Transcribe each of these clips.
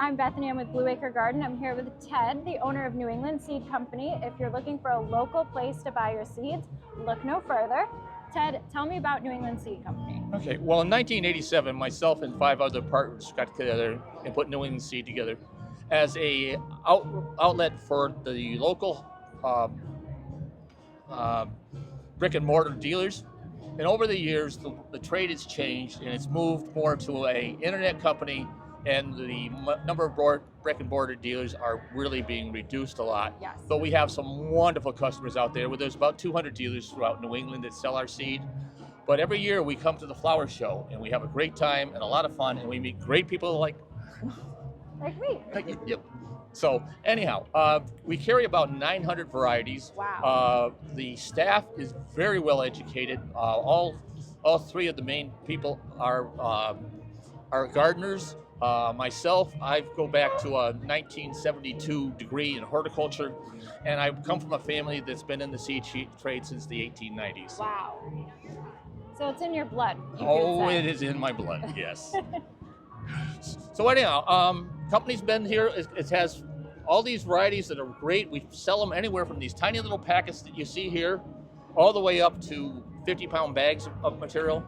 I'm Bethany. I'm with Blueacre Garden. I'm here with Ted, the owner of New England Seed Company. If you're looking for a local place to buy your seeds, look no further. Ted, tell me about New England Seed Company. Okay, well in 1987, myself and 5 other partners got together and put New England Seed together as a outlet for the local brick and mortar dealers. And over the years, the trade has changed and it's moved more to a internet company, and the number of brick and mortar dealers are really being reduced a lot. Yes. But we have some wonderful customers out there. There's about 200 dealers throughout New England that sell our seed. But every year we come to the flower show and we have a great time and a lot of fun, and we meet great people like me. Yep. So anyhow, we carry about 900 varieties. Wow. The staff is very well educated. All 3 of the main people are gardeners. Myself, I go back to a 1972 degree in horticulture, and I come from a family that's been in the seed trade since the 1890s. Wow. So it's in your blood. It is in my blood, yes. So anyhow, company's been here. It has all these varieties that are great. We sell them anywhere from these tiny little packets that you see here, all the way up to 50-pound bags of material,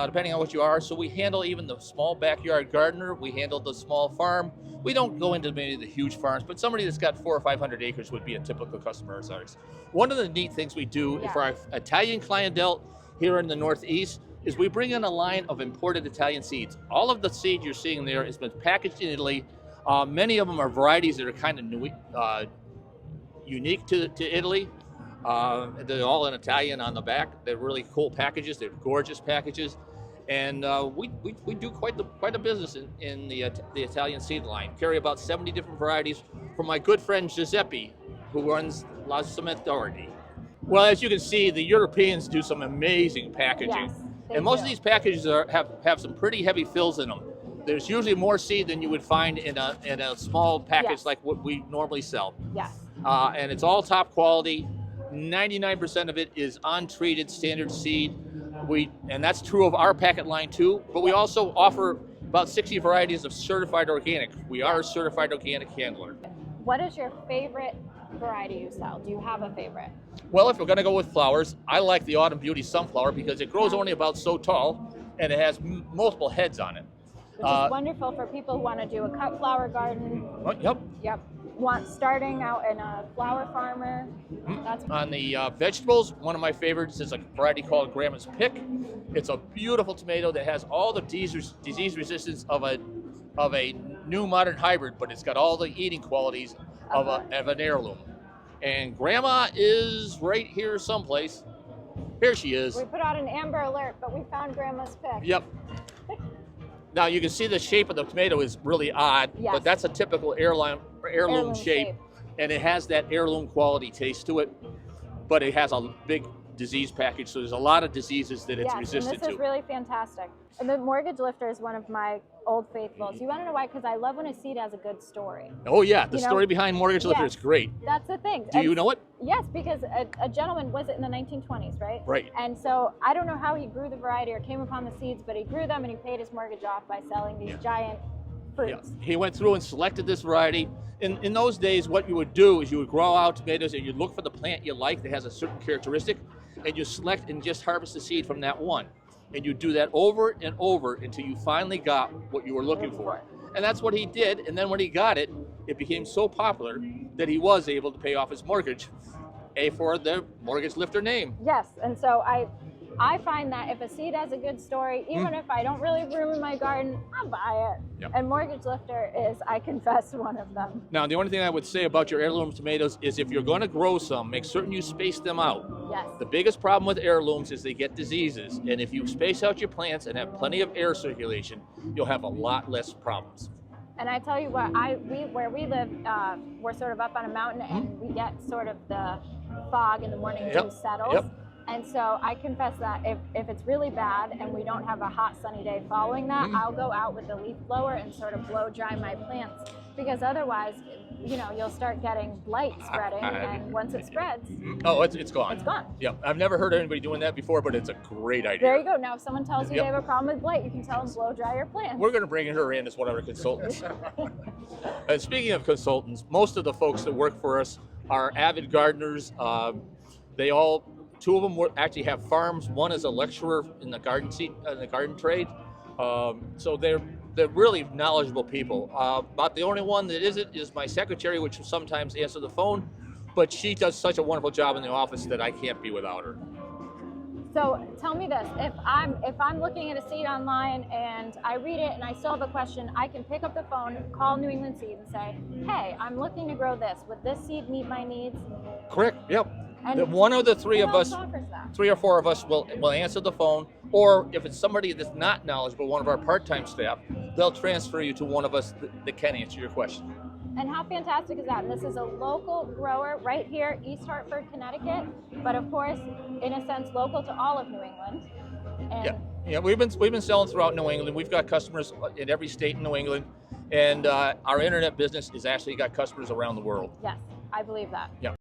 depending on what you are. So we handle even the small backyard gardener. We handle the small farm. We don't go into many of the huge farms, but somebody that's got 400 or 500 acres would be a typical customer of ours. One of the neat things we do for our Italian clientele here in the Northeast is we bring in a line of imported Italian seeds. All of the seed you're seeing there has been packaged in Italy. Many of them are varieties that are kind of unique to Italy. They're all in Italian on the back. They're really cool packages. They're gorgeous packages, and we do quite a business in the Italian seed line. Carry about 70 different varieties from my good friend Giuseppe, who runs La Cementori. Well, as you can see, the Europeans do some amazing packaging, and most of these packages have some pretty heavy fills in them. There's usually more seed than you would find in a small package like what we normally sell. Yes. And it's all top quality. 99% of it is untreated standard seed. And that's true of our packet line too, but we also offer about 60 varieties of certified organic. We are a certified organic handler. What is your favorite variety you sell? Do you have a favorite? Well, if we're gonna go with flowers, I like the Autumn Beauty sunflower because it grows only about so tall and it has multiple heads on it. Which is wonderful for people who want to do a cut flower garden. Yep. Starting out in a flower farmer. That's on the vegetables, one of my favorites is a variety called Grandma's Pick. It's a beautiful tomato that has all the disease resistance of a new modern hybrid, but it's got all the eating qualities of an heirloom. And Grandma is right here someplace. Here she is. We put out an Amber Alert, but we found Grandma's Pick. Yep. Now you can see the shape of the tomato is really odd, but that's a typical heirloom shape, and it has that heirloom quality taste to it, but it has a big disease package, so there's a lot of diseases that it's resistant to. And this is really fantastic. And the mortgage lifter is one of my old faithfuls. You want to know why? Because I love when a seed has a good story. Oh yeah, the story behind mortgage lifter is great. That's the thing. Do you know it? Yes, because a gentleman, was it in the 1920s, right? Right. And so I don't know how he grew the variety or came upon the seeds, but he grew them and he paid his mortgage off by selling these giant fruits. Yeah. He went through and selected this variety. In those days, what you would do is you would grow out tomatoes and you'd look for the plant you like that has a certain characteristic, and you select and just harvest the seed from that one. And you do that over and over until you finally got what you were looking for. And that's what he did. And then when he got it, it became so popular that he was able to pay off his mortgage, for the mortgage lifter name. Yes, and so I find that if a seed has a good story, even if I don't really have room in my garden, I'll buy it. Yep. And mortgage lifter is, I confess, one of them. Now, the only thing I would say about your heirloom tomatoes is if you're going to grow some, make certain you space them out. Yes. The biggest problem with heirlooms is they get diseases, and if you space out your plants and have plenty of air circulation, you'll have a lot less problems. And I tell you what, where we live, we're sort of up on a mountain, and we get sort of the fog in the morning dew settles. And so I confess that if it's really bad and we don't have a hot sunny day following that, I'll go out with the leaf blower and sort of blow dry my plants, because otherwise, you'll start getting blight spreading, and once it spreads, it's gone. It's gone. Yeah, I've never heard of anybody doing that before, but it's a great idea. There you go. Now, if someone tells you they have a problem with blight, you can tell them blow dry your plants. We're going to bring her in as one of our consultants. And speaking of consultants, most of the folks that work for us are avid gardeners. Two of them actually have farms. One is a lecturer in the garden trade. So they're really knowledgeable people. About the only one that isn't is my secretary, which will sometimes answer the phone, but she does such a wonderful job in the office that I can't be without her. So tell me this, if I'm looking at a seed online and I read it and I still have a question, I can pick up the phone, call New England Seed and say, hey, I'm looking to grow this. Would this seed meet my needs? Correct, yep. And one of the three of us, offers that? 3 or 4 of us will answer the phone, or if it's somebody that's not knowledgeable, one of our part-time staff, they'll transfer you to one of us that can answer your question. And how fantastic is that? And this is a local grower right here, East Hartford, Connecticut, but of course, in a sense, local to all of New England. And yeah, we've been selling throughout New England. We've got customers in every state in New England, and our internet business has actually got customers around the world. Yes, I believe that. Yeah.